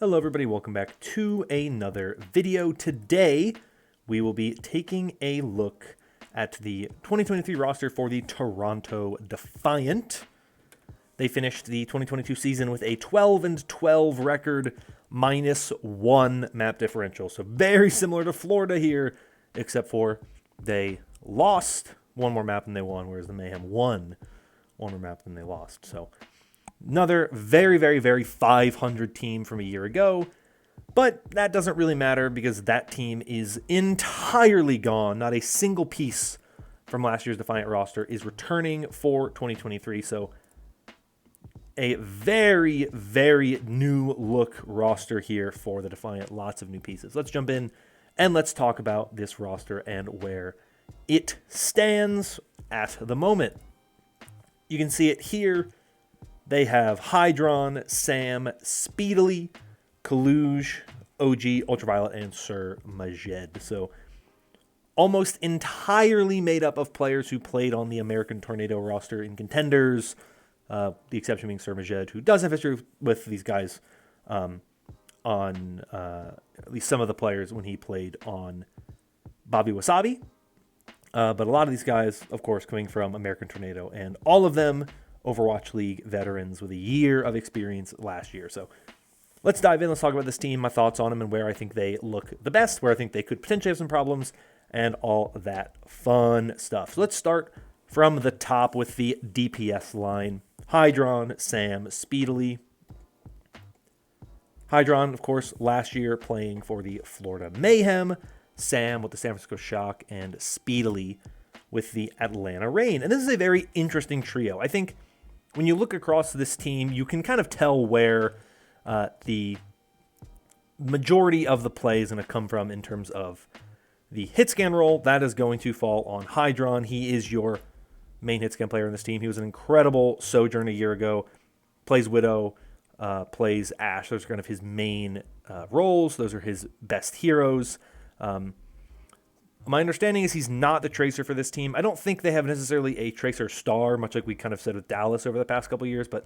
Hello everybody, welcome back to another video. Today, we will be taking a look at the 2023 roster for the Toronto Defiant. They finished the 2022 season with a 12-12 record, -1 map differential. So very similar to Florida here, except for they lost one more map than they won, whereas the Mayhem won one more map than they lost. So another very 500 team from a year ago, but that doesn't really matter because that team is entirely gone. Not a single piece from last year's Defiant roster is returning for 2023, so a very new look roster here for the Defiant. Lots of new pieces. Let's jump in and let's talk about this roster and where it stands at the moment. You can see it here. They have Hydron, Sam, Speedily, Kaluge, OG, Ultraviolet, and Sir Majed. So almost entirely made up of players who played on the American Tornado roster in contenders. The exception being Sir Majed, who does have history with these guys on at least some of the players when he played on Bobby Wasabi. But a lot of these guys, of course, coming from American Tornado, and all of them Overwatch League veterans with a year of experience last year. So let's dive in. Let's talk about this team, my thoughts on them, and where I think they look the best, where I think they could potentially have some problems, and all that fun stuff. So let's start from the top with the DPS line. Hydron, Sam, Speedily. Hydron, of course, last year playing for the Florida Mayhem. Sam with the San Francisco Shock, and Speedily with the Atlanta Reign. And this is a very interesting trio. I think when you look across this team, you can kind of tell where the majority of the play is going to come from in terms of the hit scan role. That is going to fall on Hydron. He is your main hit scan player in this team. He was an incredible Sojourn a year ago. Plays Widow, plays Ashe. Those are kind of his main roles. Those are his best heroes. My understanding is he's not the Tracer for this team. I don't think they have necessarily a Tracer star, much like we kind of said with Dallas over the past couple of years, but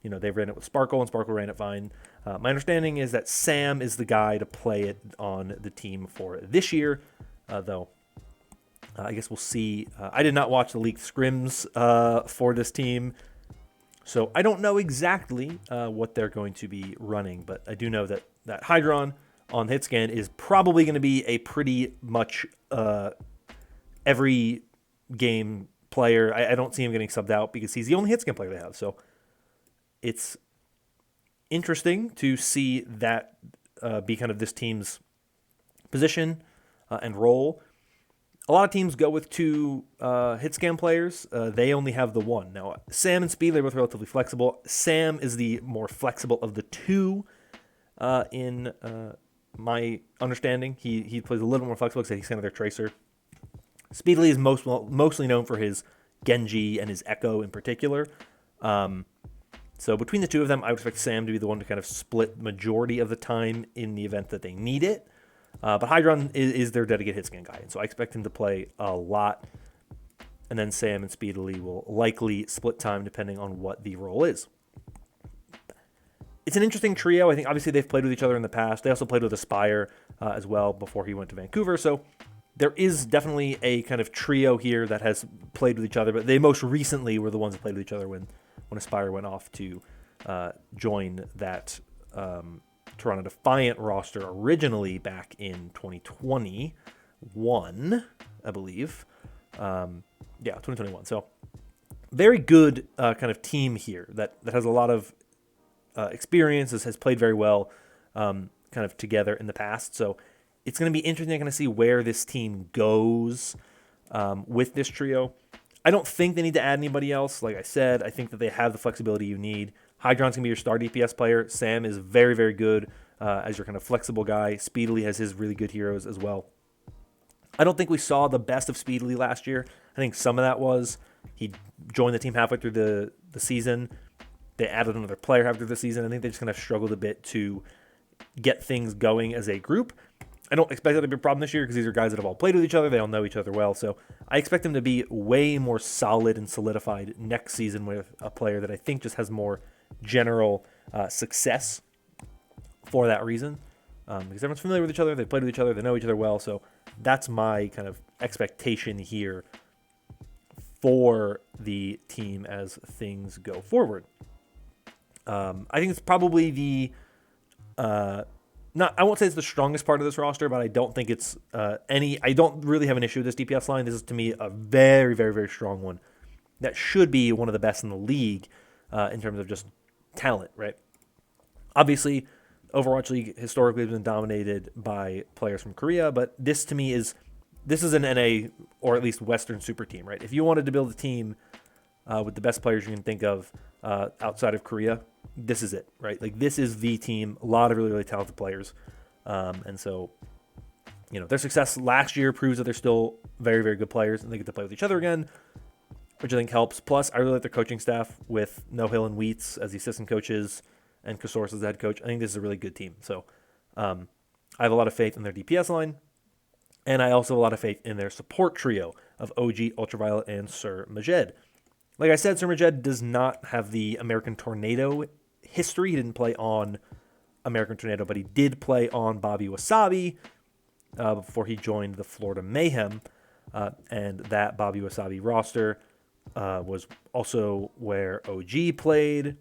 you know, they ran it with Sparkle, and Sparkle ran it fine. My understanding is that Sam is the guy to play it on the team for this year, though I guess we'll see. I did not watch the leaked scrims for this team, so I don't know exactly what they're going to be running, but I do know that Hydron on hit scan is probably going to be a pretty much every game player. I don't see him getting subbed out because he's the only hit scan player they have. So it's interesting to see that be kind of this team's position and role. A lot of teams go with two hit scan players. They only have the one. Now, Sam and Speed, they're both relatively flexible. Sam is the more flexible of the two in my understanding. He plays a little more flexible because he's kind of their Tracer. Speedily is mostly known for his Genji and his Echo in particular. So between the two of them, I would expect Sam to be the one to kind of split majority of the time in the event that they need it. But Hydron is their dedicated hit scan guy, and so I expect him to play a lot. And then Sam and Speedily will likely split time depending on what the role is. It's an interesting trio. I think obviously they've played with each other in the past. They also played with Aspire as well before he went to Vancouver. So there is definitely a kind of trio here that has played with each other, but they most recently were the ones that played with each other when Aspire went off to join that Toronto Defiant roster originally back in 2021, I believe. 2021. So very good kind of team here that has a lot of experience, has played very well kind of together in the past. So it's going to be interesting to kind of see where this team goes with this trio. I don't think they need to add anybody else. Like I said, I think that they have the flexibility you need. Hydron's going to be your star DPS player. Sam is very good as your kind of flexible guy. Speedily has his really good heroes as well. I don't think we saw the best of Speedily last year. I think some of that was he joined the team halfway through the season. They added another player after the season. I think they just kind of struggled a bit to get things going as a group. I don't expect that to be a problem this year because these are guys that have all played with each other. They all know each other well. So I expect them to be way more solid and solidified next season with a player that I think just has more general success for that reason, because everyone's familiar with each other, they played with each other, they know each other well. So that's my kind of expectation here for the team as things go forward. I think it's probably the I won't say it's the strongest part of this roster, but I don't think it's I don't really have an issue with this DPS line. This is, to me, a very, very, very strong one that should be one of the best in the league in terms of just talent, right? Obviously, Overwatch League historically has been dominated by players from Korea, but this, to me, is an NA or at least Western super team, right? If you wanted to build a team with the best players you can think of outside of Korea, this is it, right? Like, this is the team. A lot of really, really talented players. And so, their success last year proves that they're still very, very good players, and they get to play with each other again, which I think helps. Plus, I really like their coaching staff with No Hill and Wheats as the assistant coaches and Kasoris as the head coach. I think this is a really good team. So I have a lot of faith in their DPS line, and I also have a lot of faith in their support trio of OG, Ultraviolet, and Sir Majed. Like I said, Sir Majed does not have the American Tornado history. He didn't play on American Tornado, but he did play on Bobby Wasabi before he joined the Florida Mayhem. And that Bobby Wasabi roster was also where OG played.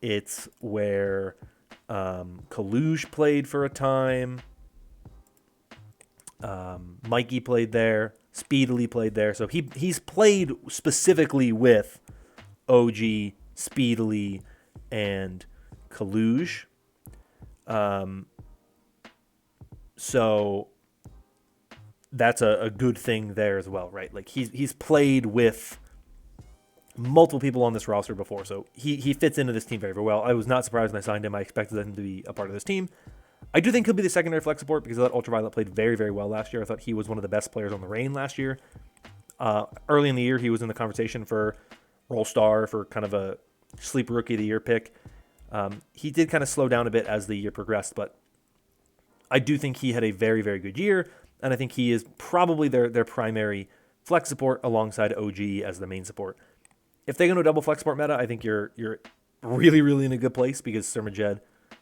It's where Kaluge played for a time. Mikey played there. Speedily played there. So he's played specifically with OG, Speedily, and Kaluge. So that's a good thing there as well, right? Like, he's played with multiple people on this roster before, so he fits into this team very, very well. I was not surprised when I signed him. I expected him to be a part of this team. I do think he'll be the secondary flex support because I thought Ultraviolet played very, very well last year. I thought he was one of the best players on the Reign last year. Early in the year, he was in the conversation for Roll Star, for kind of a sleeper rookie of the year pick. He did kind of slow down a bit as the year progressed, but I do think he had a very, very good year, and I think he is probably their primary flex support alongside OG as the main support. If they go to a double flex support meta, I think you're really, really in a good place because Sir Majed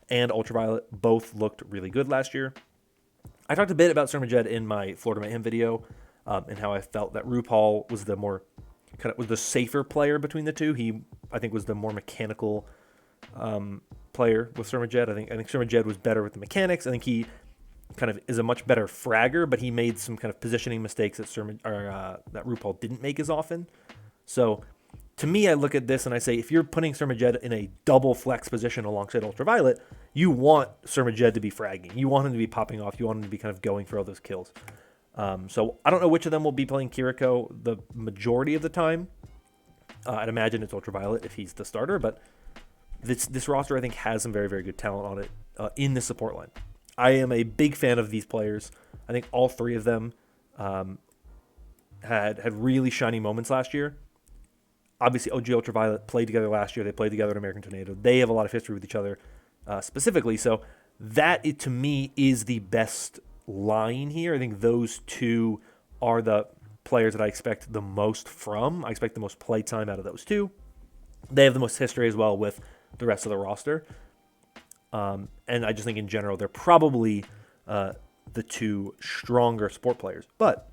and Ultraviolet both looked really good last year. I talked a bit about Sir Majed in my Florida Mayhem video and how I felt that RuPaul was was the safer player between the two. He, I think, was the more mechanical player with Sir Majed. I think Sir Majed was better with the mechanics. I think he kind of is a much better fragger, but he made some kind of positioning mistakes that that RuPaul didn't make as often. So to me, I look at this and I say, if you're putting Sir Majed in a double flex position alongside Ultraviolet, you want Sir Majed to be fragging. You want him to be popping off. You want him to be kind of going for all those kills. So I don't know which of them will be playing Kiriko the majority of the time. I'd imagine it's Ultraviolet if he's the starter, but this roster, I think, has some very, very good talent on it in the support line. I am a big fan of these players. I think all three of them had really shiny moments last year. Obviously, OG Ultraviolet played together last year. They played together in American Tornado. They have a lot of history with each other specifically. So that, to me, is the best line here. I think those two are the players that I expect the most from. I expect the most play time out of those two. They have the most history as well with the rest of the roster. And I just think in general, they're probably the two stronger support players. But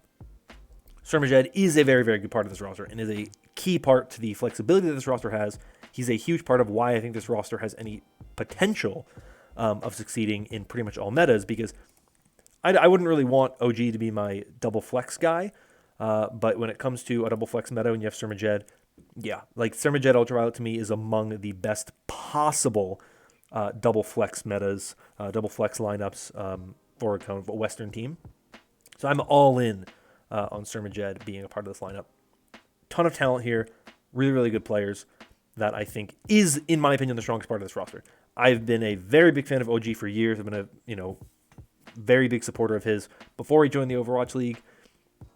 Sir Majed is a very, very good part of this roster and is a key part to the flexibility that this roster has. He's a huge part of why I think this roster has any potential of succeeding in pretty much all metas, because I wouldn't really want OG to be my double flex guy, but when it comes to a double flex meta and you have Sir Majed, yeah, like Sir Majed Ultraviolet to me is among the best possible double flex metas, double flex lineups for a kind of a Western team. So I'm all in on Sir Majed being a part of this lineup. Ton of talent here, really, really good players that I think is, in my opinion, the strongest part of this roster. I've been a very big fan of OG for years. I've been a very big supporter of his before he joined the Overwatch League.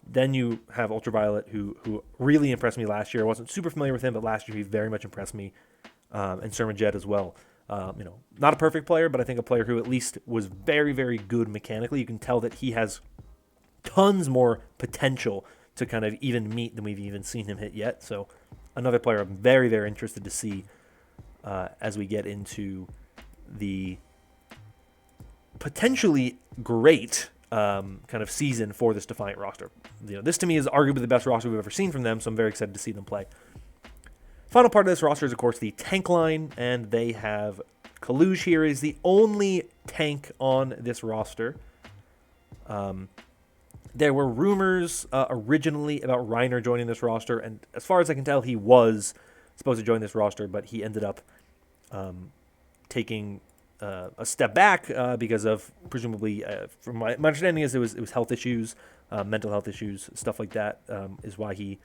Then you have Ultraviolet, who really impressed me last year. I wasn't super familiar with him, but last year he very much impressed me, and Sir Majed as well. Not a perfect player, but I think a player who at least was very, very good mechanically. You can tell that he has tons more potential to kind of even meet than we've even seen him hit yet. So another player I'm very, very interested to see as we get into the potentially great kind of season for this Defiant roster. This to me is arguably the best roster we've ever seen from them, so I'm very excited to see them play. Final part of this roster is, of course, the tank line, and they have Kaluj here is the only tank on this roster. There were rumors originally about Reiner joining this roster, and as far as I can tell, he was supposed to join this roster, but he ended up taking a step back because of, presumably, from my understanding is it was health issues, mental health issues, stuff like that, is why he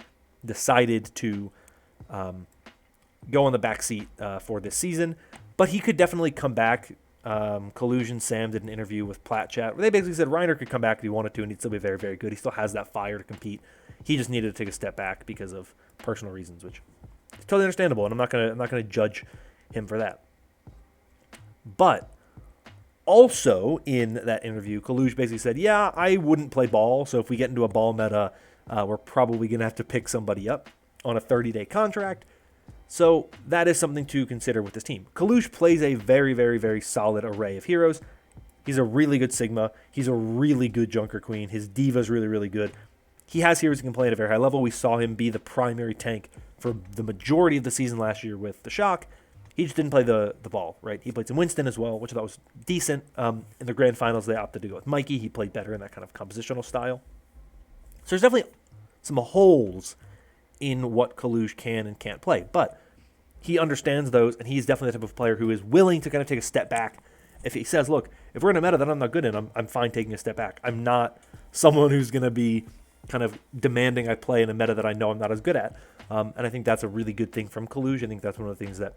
decided to go on the back seat for this season. But he could definitely come back. Kaluj and Sam did an interview with Plat Chat where they basically said Reiner could come back if he wanted to, and he'd still be very, very good. He still has that fire to compete. He just needed to take a step back because of personal reasons, which is totally understandable, and I'm not gonna judge him for that. But also in that interview, Kaluj basically said, "Yeah, I wouldn't play ball. So if we get into a ball meta, we're probably gonna have to pick somebody up on a 30-day contract." So that is something to consider with this team. Kaluj plays a very, very, very solid array of heroes. He's a really good Sigma. He's a really good Junker Queen. His Diva's really, really good. He has heroes who can play at a very high level. We saw him be the primary tank for the majority of the season last year with the Shock. He just didn't play the ball, right? He played some Winston as well, which I thought was decent. In the grand finals, they opted to go with Mikey. He played better in that kind of compositional style. So there's definitely some holes in what Kaluj can and can't play, but he understands those, and he's definitely the type of player who is willing to kind of take a step back. If he says, look, if we're in a meta that I'm not good in, I'm fine taking a step back. I'm not someone who's going to be kind of demanding I play in a meta that I know I'm not as good at. And I think that's a really good thing from Kaluj. I think that's one of the things that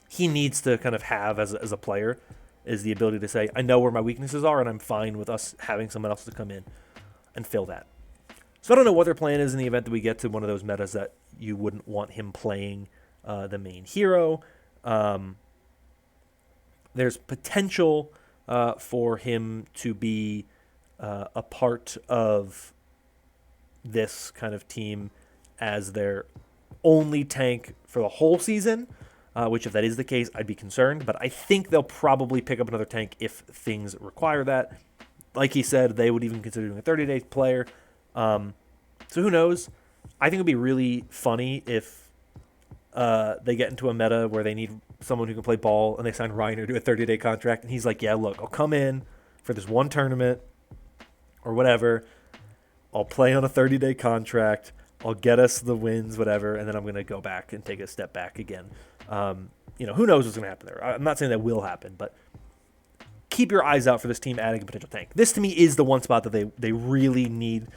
he needs to kind of have as a player, is the ability to say, I know where my weaknesses are, and I'm fine with us having someone else to come in and fill that. So I don't know what their plan is in the event that we get to one of those metas that you wouldn't want him playing the main hero. There's potential for him to be a part of this kind of team as their only tank for the whole season, which if that is the case, I'd be concerned. But I think they'll probably pick up another tank if things require that. Like he said, they would even consider doing a 30-day player. So who knows? I think it would be really funny if they get into a meta where they need someone who can play ball and they sign Reiner to a 30-day contract. And he's like, yeah, look, I'll come in for this one tournament or whatever. I'll play on a 30-day contract. I'll get us the wins, whatever. And then I'm going to go back and take a step back again. Who knows what's going to happen there? I'm not saying that will happen, but keep your eyes out for this team adding a potential tank. This, to me, is the one spot that they really need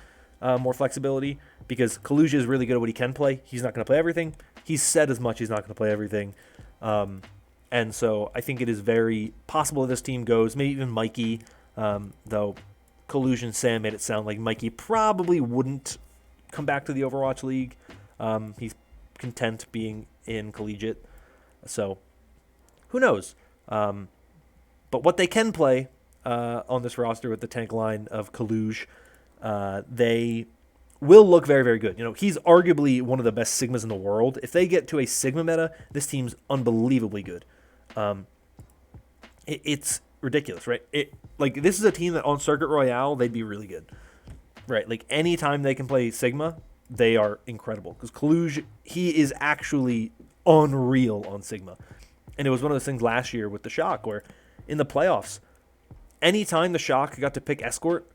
more flexibility, because Kaluj is really good at what he can play. He's not going to play everything. He's said as much he's not going to play everything. And so I think it is very possible that this team goes, maybe even Mikey, though Kaluj and Sam made it sound like Mikey probably wouldn't come back to the Overwatch League. He's content being in collegiate. So who knows? But what they can play on this roster with the tank line of Kaluj, they will look very, very good. He's arguably one of the best Sigmas in the world. If they get to a Sigma meta, this team's unbelievably good. It's ridiculous, right? This is a team that on Circuit Royale, they'd be really good, right? Like, anytime they can play Sigma, they are incredible. Because Kaluj, he is actually unreal on Sigma. And it was one of those things last year with the Shock where in the playoffs, anytime the Shock got to pick Escort,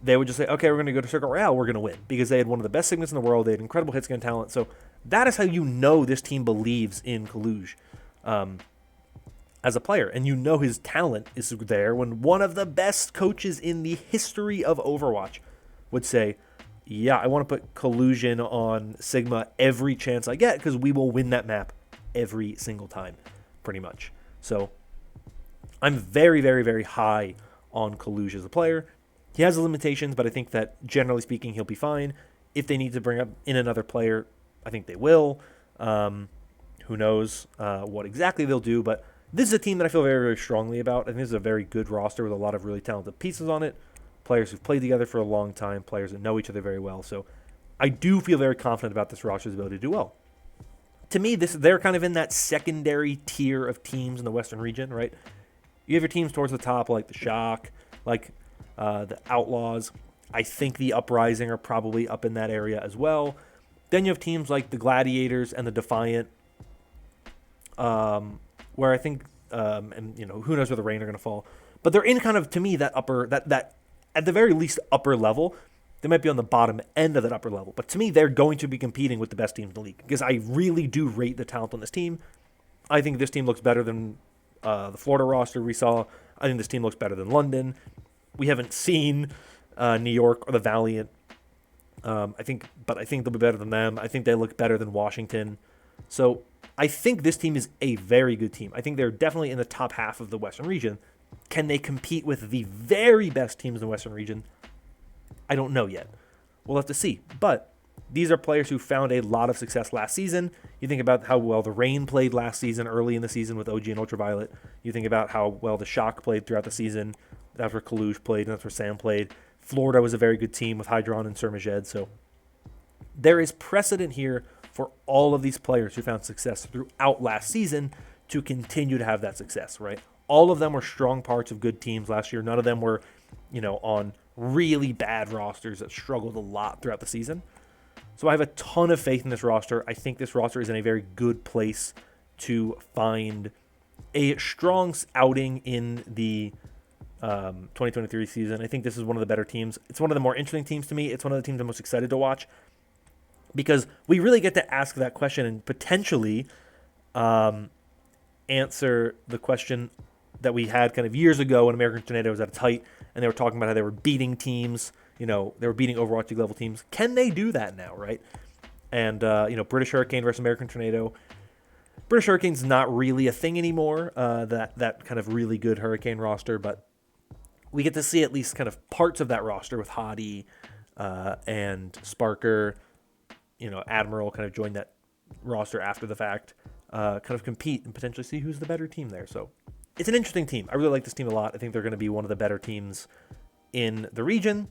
they would just say, okay, we're going to go to Circuit Royale, we're going to win. Because they had one of the best Sigmas in the world, they had incredible hitscan talent. So that is how you know this team believes in Kaluj as a player. And you know his talent is there when one of the best coaches in the history of Overwatch would say, yeah, I want to put Kaluj in on Sigma every chance I get because we will win that map every single time, pretty much. So I'm very, very, very high on Kaluj as a player. He has limitations, but I think that generally speaking, he'll be fine. If they need to bring up in another player, I think they will. Who knows what exactly they'll do, but this is a team that I feel very, very strongly about. I think this is a very good roster with a lot of really talented pieces on it. Players who've played together for a long time, players that know each other very well. So I do feel very confident about this roster's ability to do well. To me, they're kind of in that secondary tier of teams in the Western region, right? You have your teams towards the top, like the Shock, like the Outlaws. I think the Uprising are probably up in that area as well. Then you have teams like the Gladiators and the Defiant, where I think, and who knows where the Reign are going to fall, but they're in kind of, to me, that upper, that at the very least upper level. They might be on the bottom end of that upper level, but to me, they're going to be competing with the best teams in the league because I really do rate the talent on this team. I think this team looks better than the Florida roster we saw. I think this team looks better than London. We haven't seen New York or the Valiant. I think they'll be better than them. I think they look better than Washington. So I think this team is a very good team. I think they're definitely in the top half of the Western region. Can they compete with the very best teams in the Western region? I don't know yet. We'll have to see. But these are players who found a lot of success last season. You think about how well the Reign played last season, early in the season with OG and Ultraviolet. You think about how well the Shock played throughout the season. That's where Kaluge played, and that's where Sam played. Florida was a very good team with Hydron and Surmajed. So there is precedent here for all of these players who found success throughout last season to continue to have that success, right? All of them were strong parts of good teams last year. None of them were, on really bad rosters that struggled a lot throughout the season. So I have a ton of faith in this roster. I think this roster is in a very good place to find a strong outing in the 2023 season. I think this is one of the better teams. It's one of the more interesting teams to me. It's one of the teams I'm most excited to watch because we really get to ask that question and potentially answer the question that we had kind of years ago when American Tornado was at its height and they were talking about how they were beating teams, they were beating Overwatch League level teams. Can they do that now, right? And, British Hurricane versus American Tornado. British Hurricane's not really a thing anymore, that kind of really good Hurricane roster, but we get to see at least kind of parts of that roster with Hottie and Sparker, Admiral kind of joined that roster after the fact, kind of compete and potentially see who's the better team there. So it's an interesting team. I really like this team a lot. I think they're going to be one of the better teams in the region,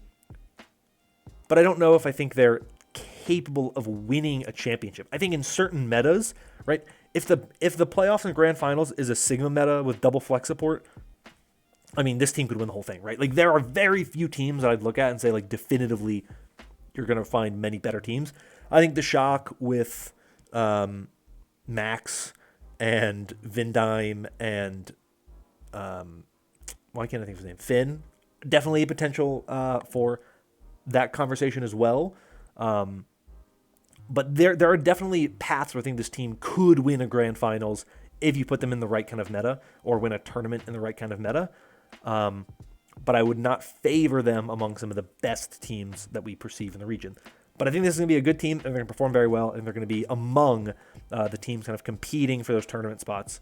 but I don't know if I think they're capable of winning a championship. I think in certain metas, right? If the playoffs and grand finals is a Sigma meta with double flex support, I mean, this team could win the whole thing, right? Like, there are very few teams that I'd look at and say, like, definitively you're going to find many better teams. I think the Shock with Max and Vindime and why can't I think of his name? Finn. Definitely a potential for that conversation as well. But there are definitely paths where I think this team could win a grand finals if you put them in the right kind of meta or win a tournament in the right kind of meta. But I would not favor them among some of the best teams that we perceive in the region. But I think this is going to be a good team, and they're going to perform very well, and they're going to be among the teams kind of competing for those tournament spots,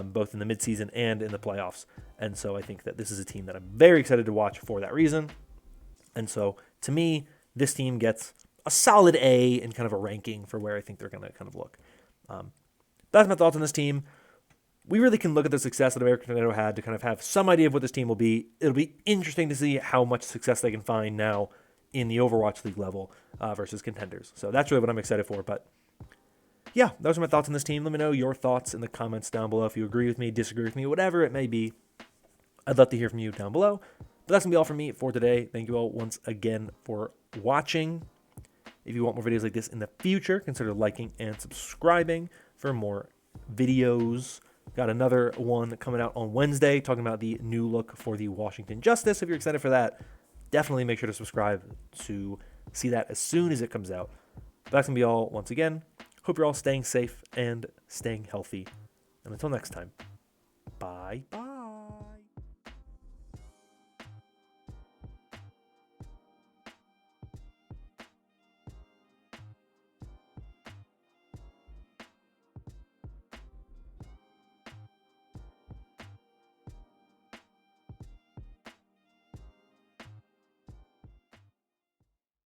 both in the midseason and in the playoffs. And so I think that this is a team that I'm very excited to watch for that reason. And so, to me, this team gets a solid A in kind of a ranking for where I think they're going to kind of look. That's my thoughts on this team. We really can look at the success that American Tornado had to kind of have some idea of what this team will be. It'll be interesting to see how much success they can find now in the Overwatch League level versus contenders. So that's really what I'm excited for. But yeah, those are my thoughts on this team. Let me know your thoughts in the comments down below. If you agree with me, disagree with me, whatever it may be, I'd love to hear from you down below. But that's going to be all from me for today. Thank you all once again for watching. If you want more videos like this in the future, consider liking and subscribing for more videos. Got another one coming out on Wednesday talking about the new look for the Washington Justice. If you're excited for that, definitely make sure to subscribe to see that as soon as it comes out. But that's going to be all once again. Hope you're all staying safe and staying healthy. And until next time, bye-bye.